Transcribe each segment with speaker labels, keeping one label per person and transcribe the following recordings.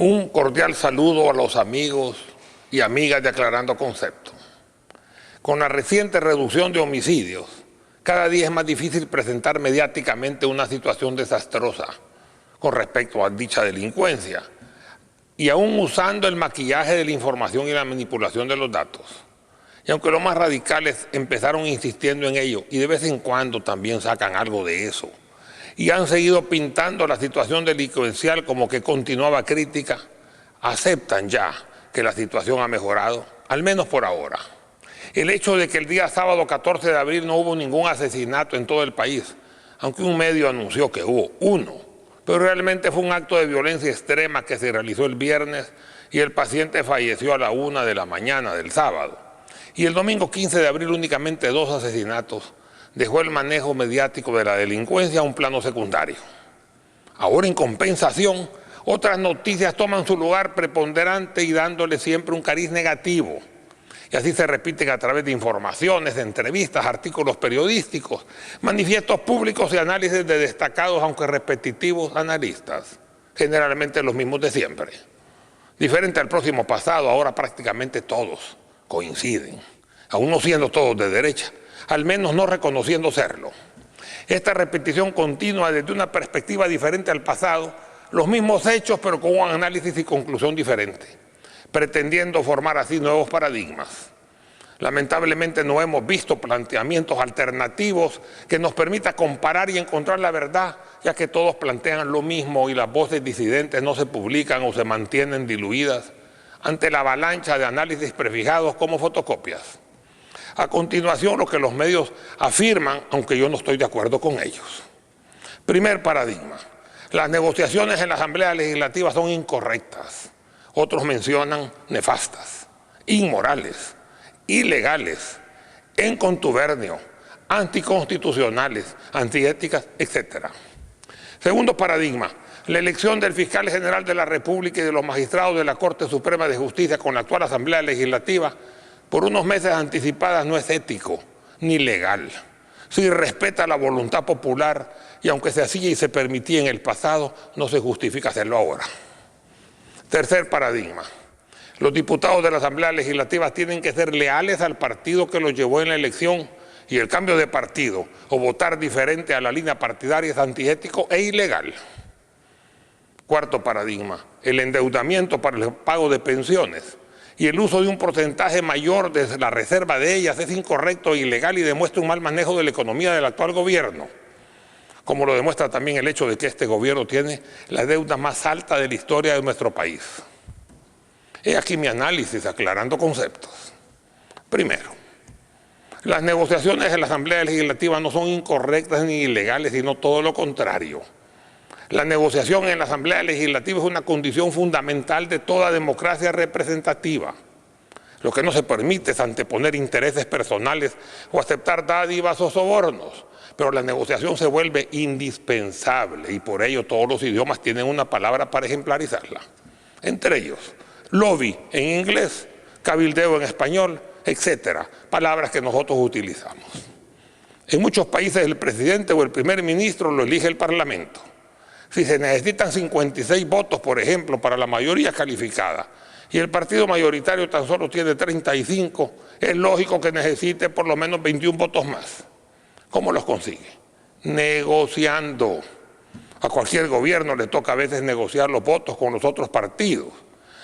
Speaker 1: Un cordial saludo a los amigos y amigas de Aclarando Conceptos. Con la reciente reducción de homicidios, cada día es más difícil presentar mediáticamente una situación desastrosa con respecto a dicha delincuencia, y aún usando el maquillaje de la información y la manipulación de los datos. Y aunque los más radicales empezaron insistiendo en ello, y de vez en cuando también sacan algo de eso, y han seguido pintando la situación delincuencial como que continuaba crítica, aceptan ya que la situación ha mejorado, al menos por ahora. El hecho de que el día sábado 14 de abril no hubo ningún asesinato en todo el país, aunque un medio anunció que hubo uno, pero realmente fue un acto de violencia extrema que se realizó el viernes y el paciente falleció a la 1 de la mañana del sábado. Y el domingo 15 de abril únicamente 2 asesinatos, dejó el manejo mediático de la delincuencia a un plano secundario. Ahora, en compensación, otras noticias toman su lugar preponderante y dándole siempre un cariz negativo. Y así se repiten a través de informaciones, de entrevistas, artículos periodísticos, manifiestos públicos y análisis de destacados, aunque repetitivos, analistas, generalmente los mismos de siempre. Diferente al próximo pasado, ahora prácticamente todos coinciden, aún no siendo todos de derecha, al menos no reconociendo serlo. Esta repetición continua desde una perspectiva diferente al pasado, los mismos hechos pero con un análisis y conclusión diferente, pretendiendo formar así nuevos paradigmas. Lamentablemente no hemos visto planteamientos alternativos que nos permita comparar y encontrar la verdad, ya que todos plantean lo mismo y las voces disidentes no se publican o se mantienen diluidas ante la avalancha de análisis prefijados como fotocopias. A continuación, lo que los medios afirman, aunque yo no estoy de acuerdo con ellos. Primer paradigma: las negociaciones en la Asamblea Legislativa son incorrectas. Otros mencionan nefastas, inmorales, ilegales, en contubernio, anticonstitucionales, antiéticas, etc. Segundo paradigma: la elección del fiscal general de la República y de los magistrados de la Corte Suprema de Justicia con la actual Asamblea Legislativa por unos meses anticipadas no es ético ni legal. Si respeta la voluntad popular y aunque se hacía y se permitía en el pasado, no se justifica hacerlo ahora. Tercer paradigma: los diputados de la Asamblea Legislativa tienen que ser leales al partido que los llevó en la elección y el cambio de partido o votar diferente a la línea partidaria es antiético e ilegal. Cuarto paradigma: el endeudamiento para el pago de pensiones y el uso de un porcentaje mayor de la reserva de ellas es incorrecto e ilegal y demuestra un mal manejo de la economía del actual gobierno, como lo demuestra también el hecho de que este gobierno tiene la deuda más alta de la historia de nuestro país. He aquí mi análisis aclarando conceptos. Primero, las negociaciones en la Asamblea Legislativa no son incorrectas ni ilegales, sino todo lo contrario. La negociación en la Asamblea Legislativa es una condición fundamental de toda democracia representativa. Lo que no se permite es anteponer intereses personales o aceptar dádivas o sobornos, pero la negociación se vuelve indispensable y por ello todos los idiomas tienen una palabra para ejemplarizarla. Entre ellos, lobby en inglés, cabildeo en español, etcétera, palabras que nosotros utilizamos. En muchos países el presidente o el primer ministro lo elige el Parlamento. Si se necesitan 56 votos, por ejemplo, para la mayoría calificada, y el partido mayoritario tan solo tiene 35, es lógico que necesite por lo menos 21 votos más. ¿Cómo los consigue? Negociando. A cualquier gobierno le toca a veces negociar los votos con los otros partidos,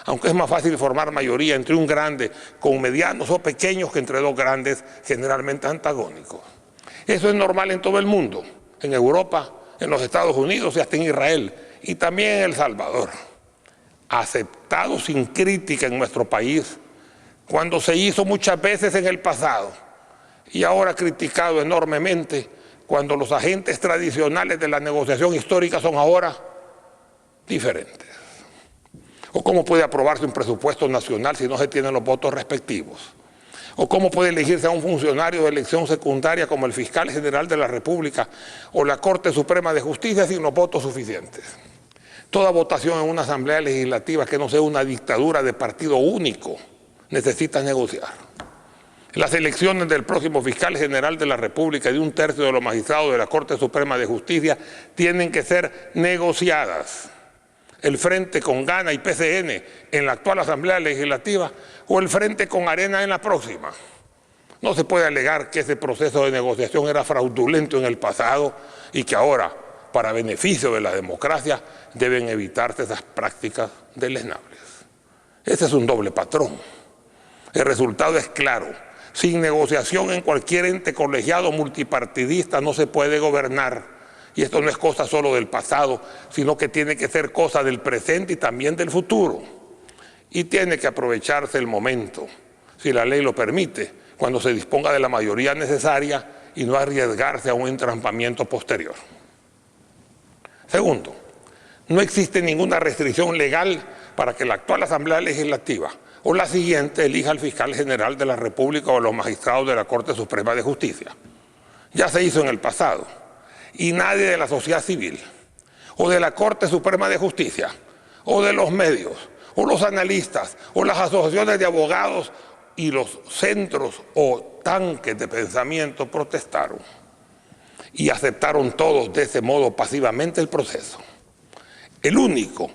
Speaker 1: aunque es más fácil formar mayoría entre un grande con medianos o pequeños que entre dos grandes generalmente antagónicos. Eso es normal en todo el mundo, en Europa, en los Estados Unidos y hasta en Israel, y también en El Salvador. Aceptado sin crítica en nuestro país, cuando se hizo muchas veces en el pasado, y ahora criticado enormemente cuando los agentes tradicionales de la negociación histórica son ahora diferentes. ¿O cómo puede aprobarse un presupuesto nacional si no se tienen los votos respectivos? ¿O cómo puede elegirse a un funcionario de elección secundaria como el fiscal general de la República o la Corte Suprema de Justicia sin los votos suficientes? Toda votación en una Asamblea Legislativa que no sea una dictadura de partido único necesita negociar. Las elecciones del próximo fiscal general de la República y de 1/3 de los magistrados de la Corte Suprema de Justicia tienen que ser negociadas. el frente con Gana y PCN en la actual Asamblea Legislativa o el frente con Arena en la próxima. No se puede alegar que ese proceso de negociación era fraudulento en el pasado y que ahora, para beneficio de la democracia, deben evitarse esas prácticas deleznables. Ese es un doble patrón. El resultado es claro. Sin negociación en cualquier ente colegiado multipartidista no se puede gobernar. Y esto no es cosa solo del pasado, sino que tiene que ser cosa del presente y también del futuro. Y tiene que aprovecharse el momento, si la ley lo permite, cuando se disponga de la mayoría necesaria y no arriesgarse a un entrampamiento posterior. Segundo, no existe ninguna restricción legal para que la actual Asamblea Legislativa o la siguiente elija al fiscal general de la República o a los magistrados de la Corte Suprema de Justicia. Ya se hizo en el pasado. Y nadie de la sociedad civil, o de la Corte Suprema de Justicia, o de los medios, o los analistas, o las asociaciones de abogados y los centros o tanques de pensamiento protestaron. Y aceptaron todos de ese modo pasivamente el proceso. El único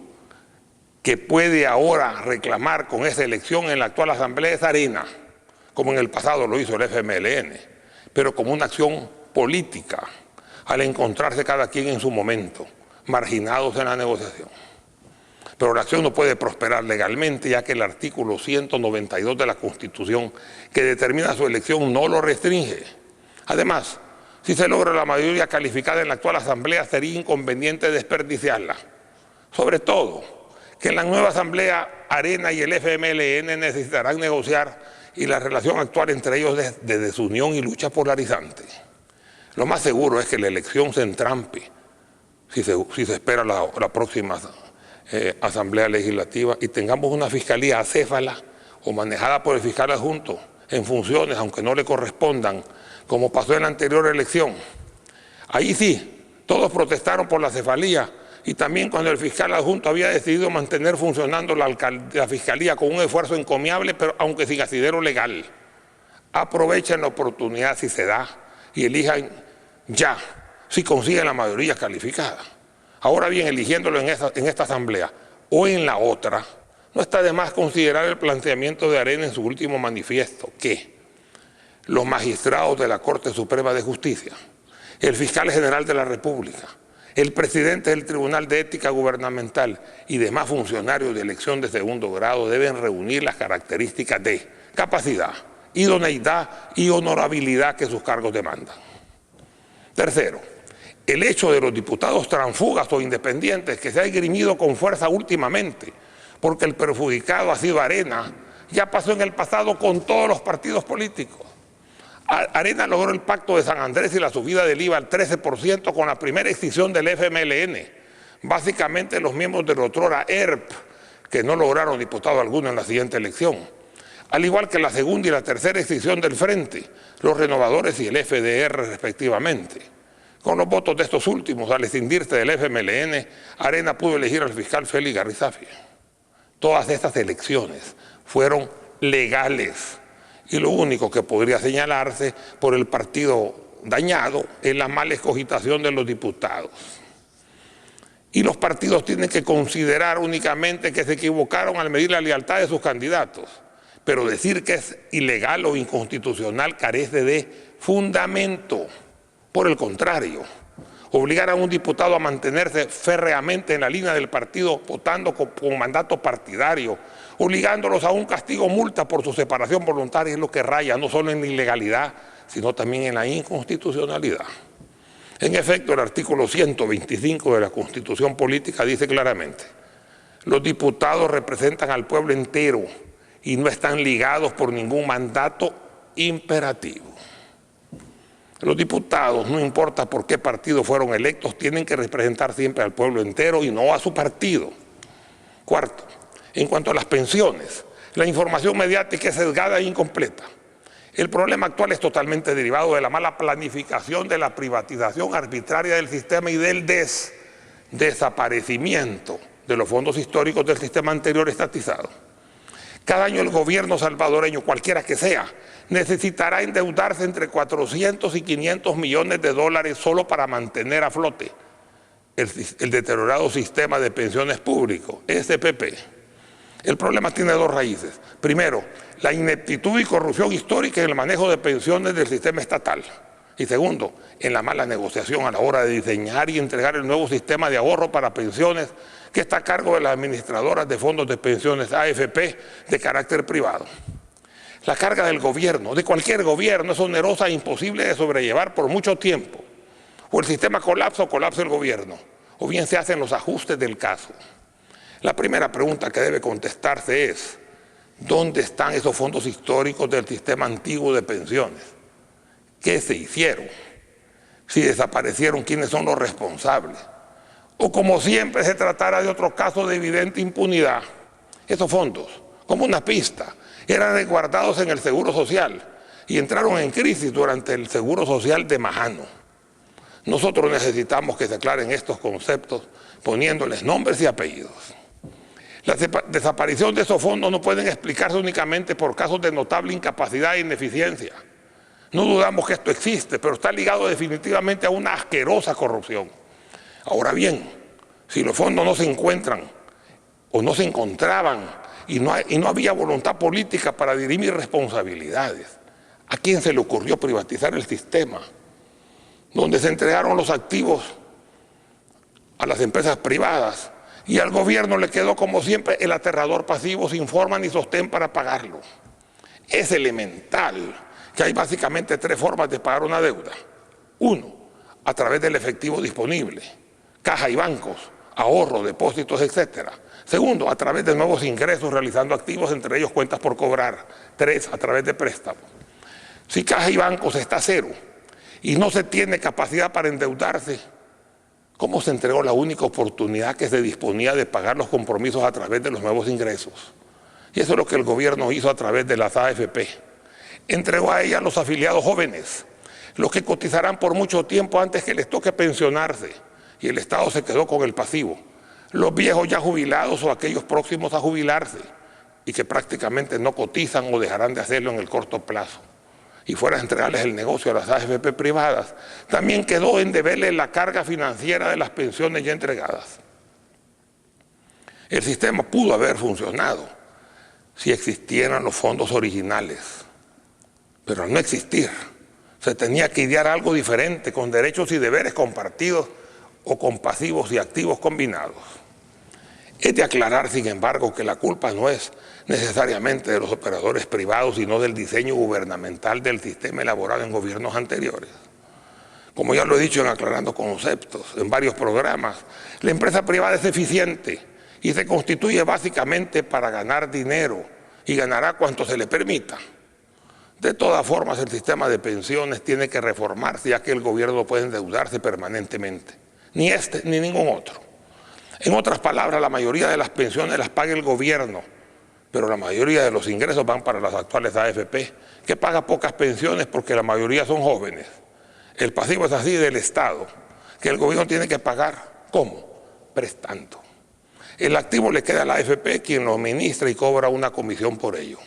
Speaker 1: que puede ahora reclamar con esa elección en la actual Asamblea es Arena, como en el pasado lo hizo el FMLN, pero como una acción política, al encontrarse cada quien en su momento, marginados en la negociación. Pero la acción no puede prosperar legalmente, ya que el artículo 192 de la Constitución, que determina su elección, no lo restringe. Además, si se logra la mayoría calificada en la actual Asamblea, sería inconveniente desperdiciarla. Sobre todo, que en la nueva Asamblea, Arena y el FMLN necesitarán negociar y la relación actual entre ellos es de desunión y lucha polarizante. Lo más seguro es que la elección se entrampe si se espera la próxima Asamblea Legislativa y tengamos una fiscalía acéfala o manejada por el fiscal adjunto en funciones, aunque no le correspondan, como pasó en la anterior elección. Ahí sí, todos protestaron por la cefalía y también cuando el fiscal adjunto había decidido mantener funcionando la fiscalía con un esfuerzo encomiable, pero aunque sin asidero legal. Aprovechen la oportunidad si se da y elijan ya, si consiguen la mayoría calificada. Ahora bien, eligiéndolo en esta Asamblea o en la otra, no está de más considerar el planteamiento de Arena en su último manifiesto, que los magistrados de la Corte Suprema de Justicia, el fiscal general de la República, el presidente del Tribunal de Ética Gubernamental y demás funcionarios de elección de segundo grado deben reunir las características de capacidad, idoneidad y honorabilidad que sus cargos demandan. Tercero, el hecho de los diputados transfugas o independientes que se ha esgrimido con fuerza últimamente, porque el perjudicado ha sido Arena, ya pasó en el pasado con todos los partidos políticos. Arena logró el pacto de San Andrés y la subida del IVA al 13% con la primera extinción del FMLN. Básicamente los miembros del otrora ERP, que no lograron diputado alguno en la siguiente elección. Al igual que la segunda y la tercera extinción del Frente, los Renovadores y el FDR respectivamente. Con los votos de estos últimos, al escindirse del FMLN, Arena pudo elegir al fiscal Félix Garrizafia. Todas estas elecciones fueron legales y lo único que podría señalarse por el partido dañado es la mala escogitación de los diputados. Y los partidos tienen que considerar únicamente que se equivocaron al medir la lealtad de sus candidatos. Pero decir que es ilegal o inconstitucional carece de fundamento. Por el contrario, obligar a un diputado a mantenerse férreamente en la línea del partido votando con mandato partidario, obligándolos a un castigo multa por su separación voluntaria es lo que raya no solo en la ilegalidad, sino también en la inconstitucionalidad. En efecto, el artículo 125 de la Constitución Política dice claramente: los diputados representan al pueblo entero y no están ligados por ningún mandato imperativo. Los diputados, no importa por qué partido fueron electos, tienen que representar siempre al pueblo entero y no a su partido. Cuarto, en cuanto a las pensiones, la información mediática es sesgada e incompleta. El problema actual es totalmente derivado de la mala planificación de la privatización arbitraria del sistema y del desaparecimiento de los fondos históricos del sistema anterior estatizado. Cada año el gobierno salvadoreño, cualquiera que sea, necesitará endeudarse entre 400 y 500 millones de dólares solo para mantener a flote el deteriorado sistema de pensiones público, SPP. El problema tiene dos raíces. Primero, la ineptitud y corrupción histórica en el manejo de pensiones del sistema estatal. Y segundo, en la mala negociación a la hora de diseñar y entregar el nuevo sistema de ahorro para pensiones que está a cargo de las administradoras de fondos de pensiones AFP de carácter privado. La carga del gobierno, de cualquier gobierno, es onerosa e imposible de sobrellevar por mucho tiempo. O el sistema colapsa o colapsa el gobierno, o bien se hacen los ajustes del caso. La primera pregunta que debe contestarse es: ¿dónde están esos fondos históricos del sistema antiguo de pensiones? ¿Qué se hicieron? Si desaparecieron, ¿quiénes son los responsables? O como siempre se tratara de otro caso de evidente impunidad, esos fondos, como una pista, eran resguardados en el Seguro Social y entraron en crisis durante el Seguro Social de Majano. Nosotros necesitamos que se aclaren estos conceptos poniéndoles nombres y apellidos. La desaparición de esos fondos no pueden explicarse únicamente por casos de notable incapacidad e ineficiencia. No dudamos que esto existe, pero está ligado definitivamente a una asquerosa corrupción. Ahora bien, si los fondos no se encuentran o no se encontraban y no había voluntad política para dirimir responsabilidades, ¿a quién se le ocurrió privatizar el sistema? Donde se entregaron los activos a las empresas privadas y al gobierno le quedó como siempre el aterrador pasivo sin forma ni sostén para pagarlo. Es elemental que hay básicamente tres formas de pagar una deuda. Uno, a través del efectivo disponible, caja y bancos, ahorro, depósitos, etc. Segundo, a través de nuevos ingresos realizando activos, entre ellos cuentas por cobrar. Tres, a través de préstamos. Si caja y bancos está a cero y no se tiene capacidad para endeudarse, ¿cómo se entregó la única oportunidad que se disponía de pagar los compromisos a través de los nuevos ingresos? Y eso es lo que el gobierno hizo a través de las AFP. Entregó a ellas los afiliados jóvenes, los que cotizarán por mucho tiempo antes que les toque pensionarse, y el Estado se quedó con el pasivo. Los viejos ya jubilados o aquellos próximos a jubilarse y que prácticamente no cotizan o dejarán de hacerlo en el corto plazo. Y fuera de entregarles el negocio a las AFP privadas, también quedó en deberle la carga financiera de las pensiones ya entregadas. El sistema pudo haber funcionado si existieran los fondos originales, pero al no existir, se tenía que idear algo diferente, con derechos y deberes compartidos o con pasivos y activos combinados. Es de aclarar, sin embargo, que la culpa no es necesariamente de los operadores privados, sino del diseño gubernamental del sistema elaborado en gobiernos anteriores. Como ya lo he dicho en Aclarando Conceptos, en varios programas, la empresa privada es eficiente y se constituye básicamente para ganar dinero y ganará cuanto se le permita. De todas formas, el sistema de pensiones tiene que reformarse, ya que el gobierno no puede endeudarse permanentemente, ni este ni ningún otro. En otras palabras, la mayoría de las pensiones las paga el gobierno, pero la mayoría de los ingresos van para las actuales AFP, que paga pocas pensiones porque la mayoría son jóvenes. El pasivo es así del Estado, que el gobierno tiene que pagar. ¿Cómo? Prestando. El activo le queda a la AFP, quien lo administra y cobra una comisión por ello.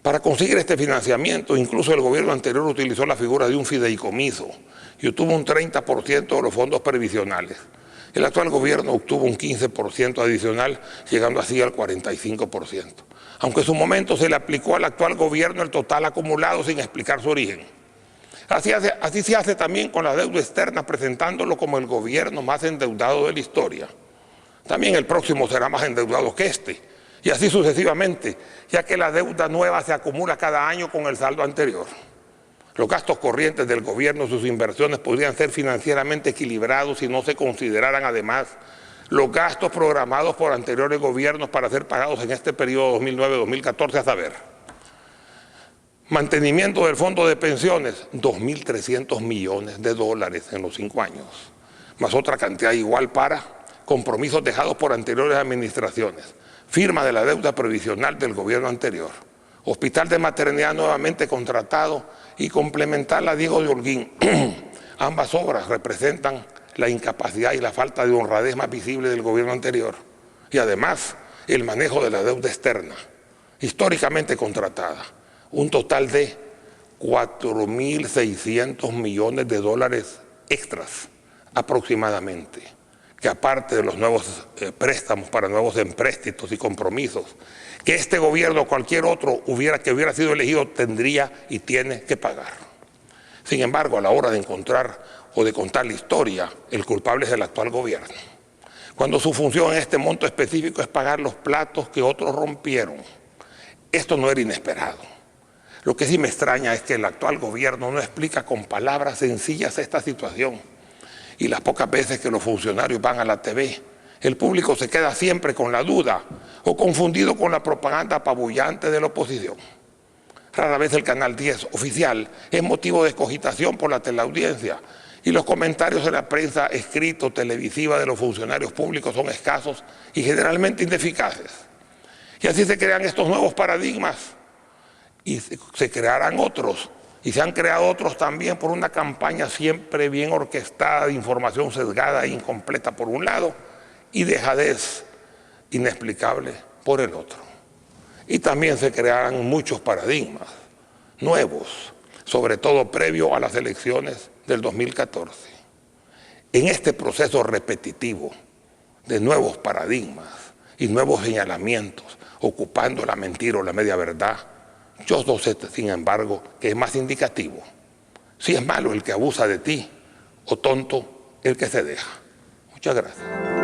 Speaker 1: Para conseguir este financiamiento, incluso el gobierno anterior utilizó la figura de un fideicomiso y obtuvo un 30% de los fondos previsionales. El actual gobierno obtuvo un 15% adicional, llegando así al 45%. Aunque en su momento se le aplicó al actual gobierno el total acumulado sin explicar su origen. Así se hace también con la deuda externa, presentándolo como el gobierno más endeudado de la historia. También el próximo será más endeudado que este, y así sucesivamente, ya que la deuda nueva se acumula cada año con el saldo anterior. Los gastos corrientes del gobierno y sus inversiones podrían ser financieramente equilibrados si no se consideraran además los gastos programados por anteriores gobiernos para ser pagados en este periodo 2009-2014, a saber, mantenimiento del fondo de pensiones, 2.300 millones de dólares en los 5 años, más otra cantidad igual para compromisos dejados por anteriores administraciones, firma de la deuda previsional del gobierno anterior, hospital de maternidad nuevamente contratado y complementar la Diego de Holguín. Ambas obras representan la incapacidad y la falta de honradez más visible del gobierno anterior. Y además, el manejo de la deuda externa, históricamente contratada, un total de 4.600 millones de dólares extras aproximadamente que aparte de los nuevos préstamos para nuevos empréstitos y compromisos, que este gobierno o cualquier otro que hubiera sido elegido tendría y tiene que pagar. Sin embargo, a la hora de encontrar o de contar la historia, el culpable es el actual gobierno, cuando su función en este monto específico es pagar los platos que otros rompieron. Esto no era inesperado. Lo que sí me extraña es que el actual gobierno no explica con palabras sencillas esta situación. Y las pocas veces que los funcionarios van a la TV, el público se queda siempre con la duda o confundido con la propaganda apabullante de la oposición. Rara vez el canal 10 oficial es motivo de cogitación por la teleaudiencia y los comentarios de la prensa escrita o televisiva de los funcionarios públicos son escasos y generalmente ineficaces. Y así se crean estos nuevos paradigmas y se crearán otros. Y se han creado otros también por una campaña siempre bien orquestada de información sesgada e incompleta por un lado y dejadez inexplicable por el otro. Y también se crearán muchos paradigmas nuevos, sobre todo previo a las elecciones del 2014. En este proceso repetitivo de nuevos paradigmas y nuevos señalamientos, ocupando la mentira o la media verdad, yo no sé, sin embargo, que es más indicativo si es malo el que abusa de ti o tonto el que se deja. Muchas gracias.